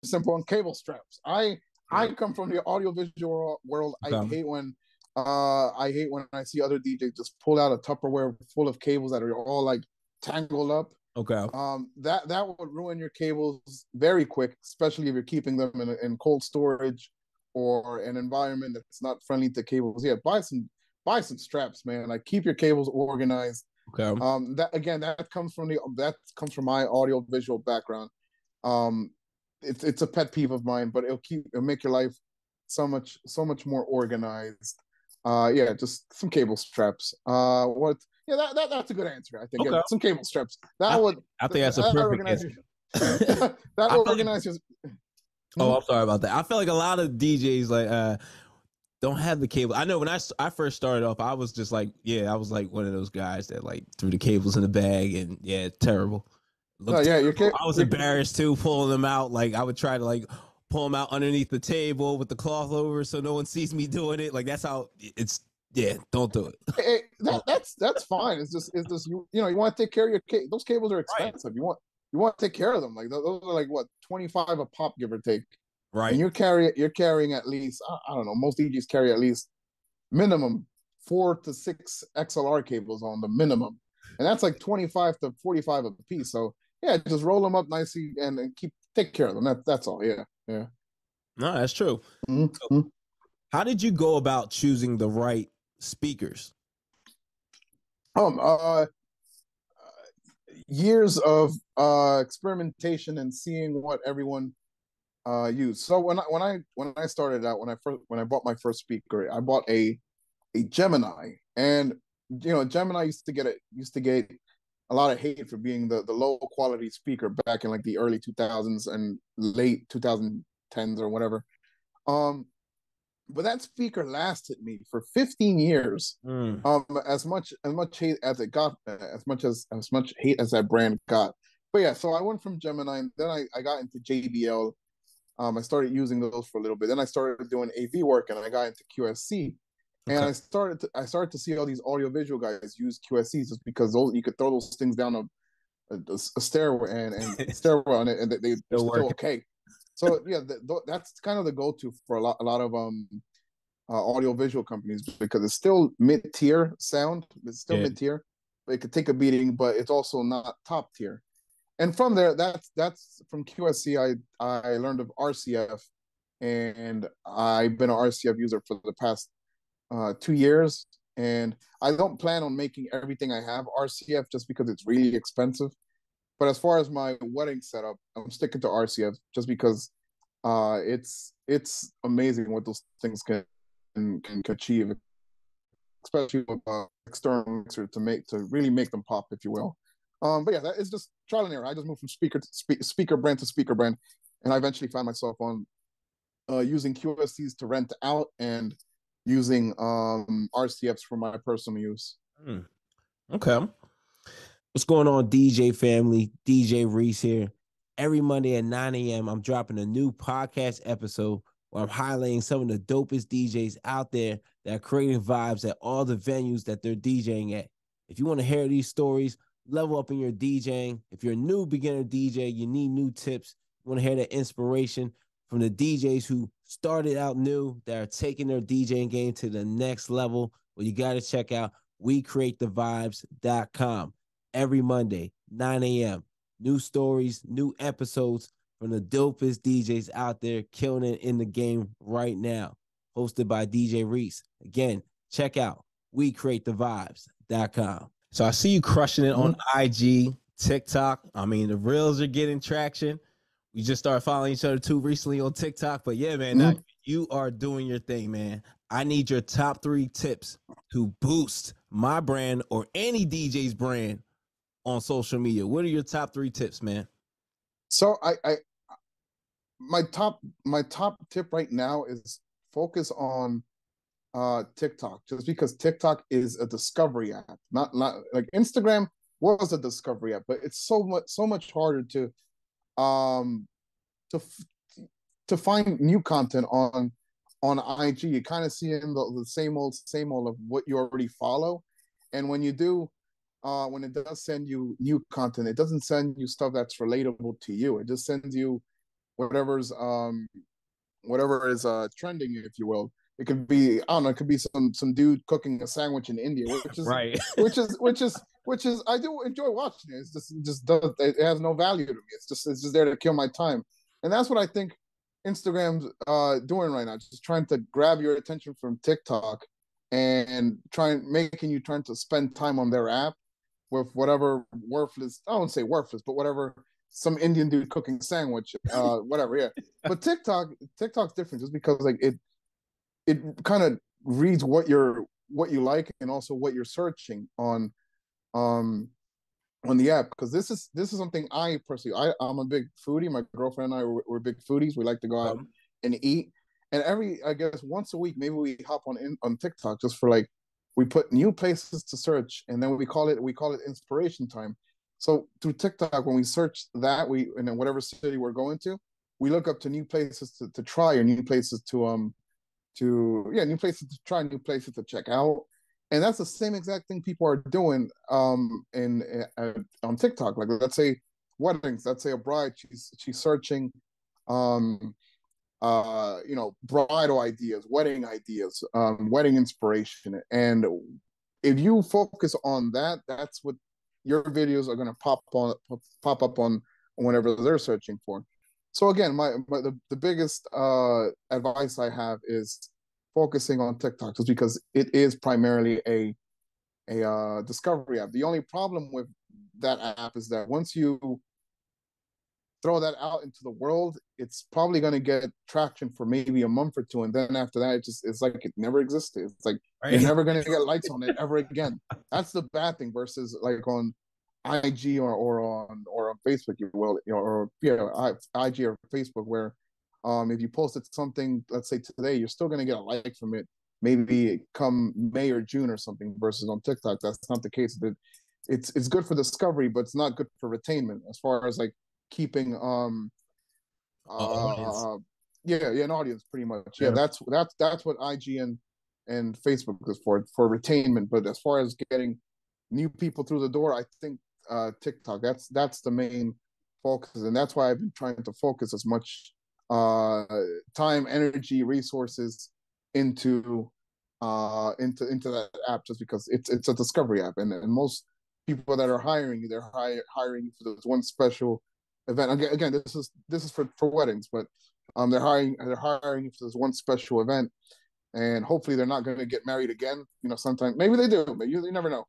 simple on cable straps. I Yeah. come from the audiovisual world. Okay. I hate when I see other DJs just pull out a Tupperware full of cables that are all like tangled up. Okay. That would ruin your cables very quick, especially if you're keeping them in cold storage or an environment that's not friendly to cables. Yeah, buy some straps, man. Like keep your cables organized. Okay. That again, that comes from my audio visual background. Um, it's a pet peeve of mine, but it'll make your life so much more organized. Yeah, just some cable straps. What? Yeah, that's a good answer. I think yeah, Okay. some cable straps. That I would I think that's a that perfect answer. organizes that I feel like, organizes. oh, Hmm? I'm sorry about that. I feel like a lot of DJs like don't have the cable. I know when I first started off, I was just like, yeah, I was like one of those guys that like threw the cables in the bag and yeah, terrible. No, Looked yeah, terrible. I was your embarrassed too, pulling them out. Like I would try to like pull them out underneath the table with the cloth over so no one sees me doing it. Like that's how it's. Yeah, don't do it. Don't do it. that's fine. It's just you know you want to take care of those cables are Right, expensive. You want to take care of them. Like those are like what 25 a pop, give or take. And right. you're carrying at least I don't know, most DJs carry at least minimum 4 to 6 XLR cables on the minimum, and that's like 25 to 45 a piece. So yeah, just roll them up nicely and keep take care of them. That's all. Yeah, yeah. No, that's true. So, Mm-hmm. how did you go about choosing the right speakers? Um, uh, Years of experimentation and seeing what everyone used. So when I started out, when I bought my first speaker, I bought a Gemini, and you know Gemini used to get a lot of hate for being the low quality speaker back in like the early 2000s and late 2010s or whatever. Um, but that speaker lasted me for 15 years. Mm, As much hate as it got, as much hate as that brand got. But yeah, so I went from Gemini, and then I got into JBL. I started using those for a little bit. Then I started doing AV work, and I got into QSC. And okay. I started to see all these audiovisual guys use QSCs just because those you could throw those things down a stairway and stairwell and, they're Still still working. okay. So yeah, that's kind of the go to for a lot of audio visual companies because it's still mid tier sound. It's still Yeah. mid tier. It could take a beating, but it's also not top tier. And from there, that's from QSC. I learned of RCF, and I've been an RCF user for the past 2 years. And I don't plan on making everything I have RCF just because it's really expensive. But as far as my wedding setup, I'm sticking to RCF just because it's amazing what those things can achieve, especially with external mixer to really make them pop, if you will. But yeah, that is just trial and error. I just moved from speaker brand to speaker brand, and I eventually found myself on using QSCs to rent out and using RCFs for my personal use. Mm, okay. What's going on, DJ family? DJ Reese here. Every Monday at 9 a.m., I'm dropping a new podcast episode where I'm highlighting some of the dopest DJs out there that are creating vibes at all the venues that they're DJing at. If you want to hear these stories, level up in your DJing. If you're a new beginner DJ, you need new tips. You want to hear the inspiration from the DJs who started out new that are taking their DJing game to the next level. Well, you got to check out WeCreateTheVibes.com every Monday, 9 a.m. New stories, new episodes from the dopest DJs out there killing it in the game right now. Hosted by DJ Reese. Again, check out WeCreateTheVibes.com. So I see you crushing it on Mm-hmm. IG, TikTok. I mean, the reels are getting traction. We just started following each other too recently on TikTok. But yeah, man, now Mm-hmm. you are doing your thing, man. I need your top 3 tips to boost my brand or any DJ's brand on social media. What are your top 3 tips, man? So I my top tip right now is focus on TikTok, just because TikTok is a discovery app, not like Instagram was a discovery app, but it's so much harder um to to find new content on IG. You kind of see in the same old of what you already follow, and when it does send you new content, it doesn't send you stuff that's relatable to you. It just sends you whatever is trending, if you will. It could be, I don't know, it could be some dude cooking a sandwich in India, Right. which is I do enjoy watching it. It's just it just does it has no value to me. It's just there to kill my time. And that's what I think Instagram's doing right now, just trying to grab your attention from TikTok and trying to spend time on their app with whatever worthless, I don't say worthless, but whatever, some Indian dude cooking sandwich, whatever, yeah. But TikTok's different just because like it kind of reads what you like and also what you're searching um on the app, because this is something I personally, I'm a big foodie. My girlfriend and I we're big foodies. We like to go out and eat, and every, I guess, once a week maybe we hop on TikTok just for like, we put new places to search, and then we call it inspiration time. So through TikTok, when we search that, we, and then whatever city we're going to, we look up to new places to try, or new places new places to try, new places to check out. And that's the same exact thing people are doing in on TikTok. Like, let's say weddings, let's say a bride, she's searching bridal ideas, wedding inspiration. And if you focus on that, that's what your videos are going to pop up on whenever they're searching for. So again, the biggest advice I have is focusing on TikTok, just because it is primarily a discovery app. The only problem with that app is that once you throw that out into the world, it's probably going to get traction for maybe a month or two, and then after that, it's like it never existed. It's like you're never going to get likes on it ever again. That's the bad thing. Versus like on IG or on Facebook, you will, or IG or Facebook, where if you posted something, let's say today, you're still going to get a like from it maybe come May or June or something. Versus on TikTok, that's not the case. That it's good for discovery, but it's not good for retainment as far as like keeping audience. An audience, pretty much. Yeah, that's what IG and Facebook is for retainment. But as far as getting new people through the door, I think TikTok, that's the main focus, and that's why I've been trying to focus as much time, energy, resources into that app, just because it's a discovery app, and most people that are hiring you, they're hiring for this one special event. Again, this is for weddings, but they're hiring you for this one special event, and hopefully they're not going to get married again. Sometime maybe they do, but you never know.